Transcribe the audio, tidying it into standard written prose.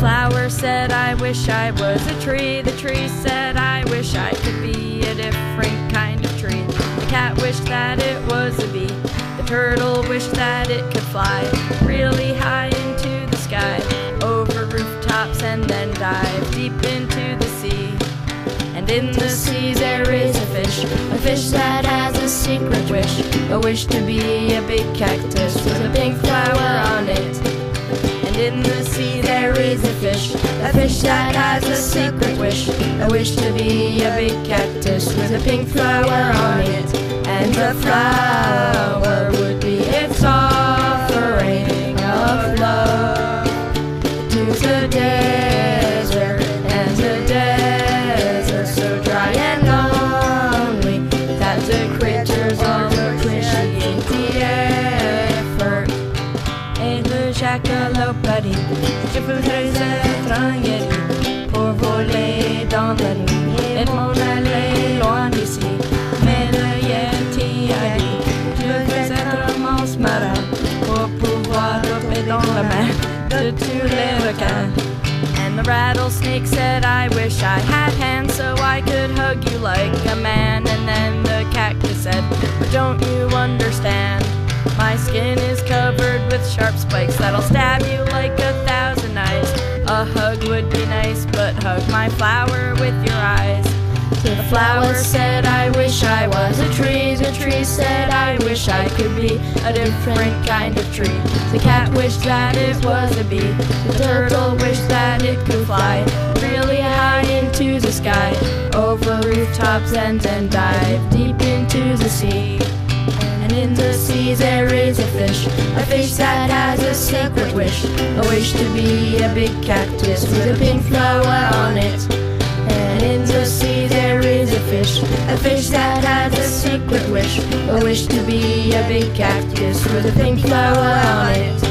flower said, I wish I was a tree. The tree said, I wish I could be a different kind of tree. The cat wished that it was a bee. The turtle wished that it could fly really high into the sky, over rooftops and then dive deep into the sea. And in the sea there is a fish that has a secret wish, a wish to be a big cactus with a pink flower on it. And in the sea there is a fish that has a secret wish, a wish to be a big cactus with a pink flower on it. And the flower would be its offering of love to the desert, and the desert so dry and lonely that the creatures all appreciate the effort. Et le jackalope a dit, je voudrais être un yeti pour voler dans la nuit et m'en aller loin d'ici. Mais le yeti a dit, je veux être un monstre marin pour pouvoir choper dans la main de tous les requins. And the rattlesnake said, I wish I had hands so I could hug you like a man. And then the cactus said, but don't you understand? My skin is covered with sharp spikes that'll stab you like 1,000 knives. A hug would be nice, but hug my flower with your eyes. The flower said, I wish I was a tree. The tree said, I wish I could be a different kind of tree. The cat wished that it was a bee. The turtle wished that it could fly really high into the sky, over rooftops and then dive deep into the sea. And in the sea there is a fish that has a secret wish, a wish to be a big cactus with a pink flower on it. And in the sea there is a fish that has a secret wish, a wish to be a big cactus with a pink flower on it.